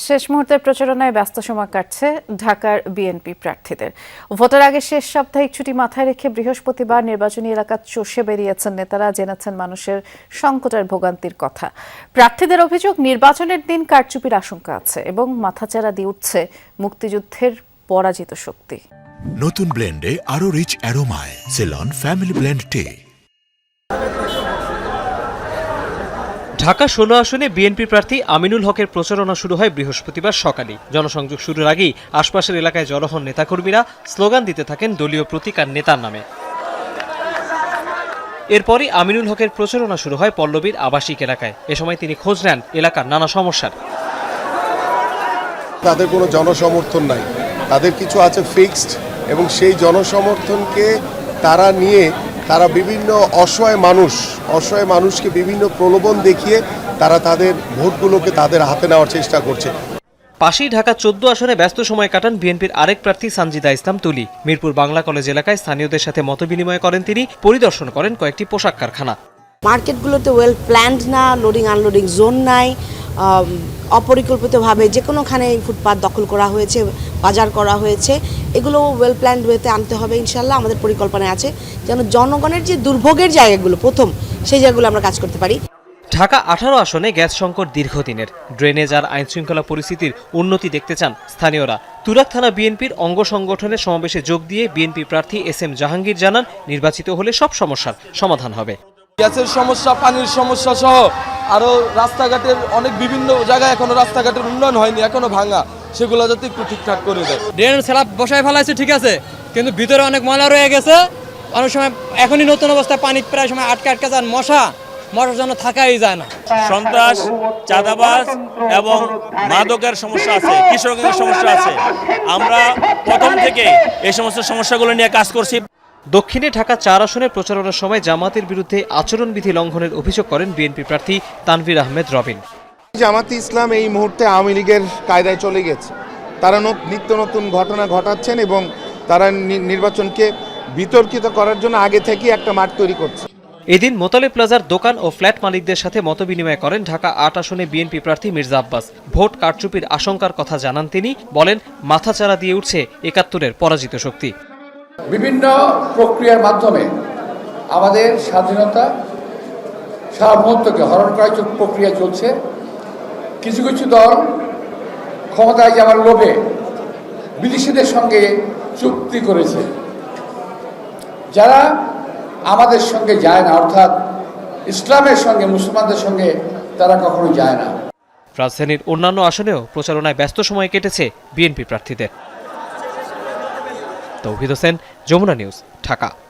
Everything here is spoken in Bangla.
শেষ মুহূর্তের প্রচারণায় ব্যস্ত সময় কাটছে ঢাকার বিএনপি প্রার্থীদের। ভোটের আগে শেষ সাপ্তাহিক ছুটি মাথায় রেখে বৃহস্পতিবার নির্বাচনী এলাকা চষে বেরিয়েছেন নেতারা, জেনেছেন মানুষের সংকটের ভোগান্তির কথা। প্রার্থীদের অভিযোগ, নির্বাচনের দিন কারচুপির আশঙ্কা আছে এবং মাথাচাড়া দিয়ে উঠছে মুক্তিযুদ্ধের পরাজিত শক্তি। নতুন ব্লেন্ডে আরো রিচ অ্যারোমায় সেলন ফ্যামিলি ব্লেন্ড টে। ঢাকা ১৬ আসনে বিএনপি প্রার্থী আমিনুল হকের প্রচারণা শুরু হয় বৃহস্পতিবার সকালে। জনসংযোগ শুরুর আগেই আশপাশের এলাকায় জড়ো হন নেতাকর্মীরা, স্লোগান দিতে থাকেন দলীয় প্রতীক আর নেতার নামে। এরপরই আমিনুল হকের প্রচারণা শুরু হয় পল্লবীর আবাসিক এলাকায়। এ সময় তিনি খোঁজ নেন এলাকার নানা সমস্যার। তাদের কোনো জনসমর্থন নাই, তাদের কিছু আছে ফিক্সড, এবং সেই জনসমর্থনকে তারা নিয়ে তারা বিভিন্ন অসহায় মানুষকে বিভিন্ন প্রলোভন দেখিয়ে তারা তাদের ভোটগুলোকে তাদের হাতে নেওয়ার চেষ্টা করছে। পাশেই ঢাকা ১৪ আসনে ব্যস্ত সময় কাটান বিএনপির আরেক প্রার্থী সানজিদা ইসলাম তুলি। মিরপুর বাংলা কলেজ এলাকায় স্থানীয়দের সাথে মতবিনিময় করেন তিনি, পরিদর্শন করেন কয়েকটি পোশাক কারখানা। মার্কেটগুলোতে ওয়েল প্ল্যান্ড না, লোডিং আনলোডিং জোন নাই, অপরিকল্পিতভাবে যে কোনোখানে ফুটপাত দখল করা হয়েছে, বাজার করা হয়েছে। এগুলো ওয়েল প্ল্যান্ড ওয়েতে আনতে হবে ইনশাল্লাহ। আমাদের পরিকল্পনায় আছে যেন জনগণের যে দুর্ভোগের জায়গাগুলো সেই জায়গাগুলো আমরা কাজ করতে পারি। ঢাকা ১৮ আসনে গ্যাস সংকট দীর্ঘদিনের। ড্রেনেজ আর আইনশৃঙ্খলা পরিস্থিতির উন্নতি দেখতে চান স্থানীয়রা। তুরাগ থানা বিএনপির অঙ্গ সংগঠনের সমাবেশে যোগ দিয়ে বিএনপি প্রার্থী এস.এম. জাহাঙ্গীর জানান, নির্বাচিত হলে সব সমস্যার সমাধান হবে। গ্যাসের সমস্যা, পানির সমস্যা সহ আরও রাস্তাঘাটের অনেক বিভিন্ন জায়গায় এখনো রাস্তাঘাটের উন্নয়ন হয়নি, এখনো ভাঙা, সেগুলো যাতে একটু ঠিকঠাক করে দেয়। ড্রেনের স্ল্যাব বসায় ফেলাইছে ঠিক আছে, কিন্তু ভিতরে অনেক ময়লা রয়ে গেছে। অনেক সময় এখনই নতুন অবস্থায় পানি প্রায় সময় আটকে যান, মশার জন্য থাকাই যায় না। সন্ত্রাস, চাঁদাবাজ এবং মাদকের সমস্যা আছে, কৃষকের সমস্যা আছে। আমরা প্রথম থেকে এই সমস্ত সমস্যাগুলো নিয়ে কাজ করছি। দক্ষিণে ঢাকা ৪ আসনে প্রচারণার সময় জামাতের বিরুদ্ধে আচরণবিধি লঙ্ঘনের অভিযোগ করেন বিএনপি প্রার্থী তানভীর আহমেদ রবিন। জামাতে ইসলাম এই মুহূর্তে আওয়ামী লীগের কায়দায় চলে গেছে। তারা নিত্য নতুন ঘটনা ঘটাচ্ছেন এবং তারা নির্বাচনকে বিতর্কিত করার জন্য আগে থেকেই একটা মাঠ তৈরি করছে। এদিন মোতালে প্লাজার দোকান ও ফ্ল্যাট মালিকদের সাথে মতবিনিময় করেন ঢাকা ৮ আসনে বিএনপি প্রার্থী মির্জা আব্বাস। ভোট কারচুপির আশঙ্কার কথা জানান তিনি, বলেন মাথাচাড়া দিয়ে উঠছে ৭১-এর পরাজিত শক্তি। বিভিন্ন প্রক্রিয়ার মাধ্যমে আমাদের স্বাধীনতা সার্বভৌমত্বকে হরণ করার প্রক্রিয়া চলছে। কিছু কিছু দল ক্ষমতায় যাওয়ার লোভে বিদেশিদের সঙ্গে চুক্তি করেছে, যারা আমাদের সঙ্গে যায় না, অর্থাৎ ইসলামের সঙ্গে মুসলমানদের সঙ্গে তারা কখনো যায় না। রাজধানীর অন্যান্য আসনেও প্রচারণায় ব্যস্ত সময় কেটেছে বিএনপি প্রার্থীদের। তৌহিদ হোসেন, যমুনা নিউজ, ঢাকা।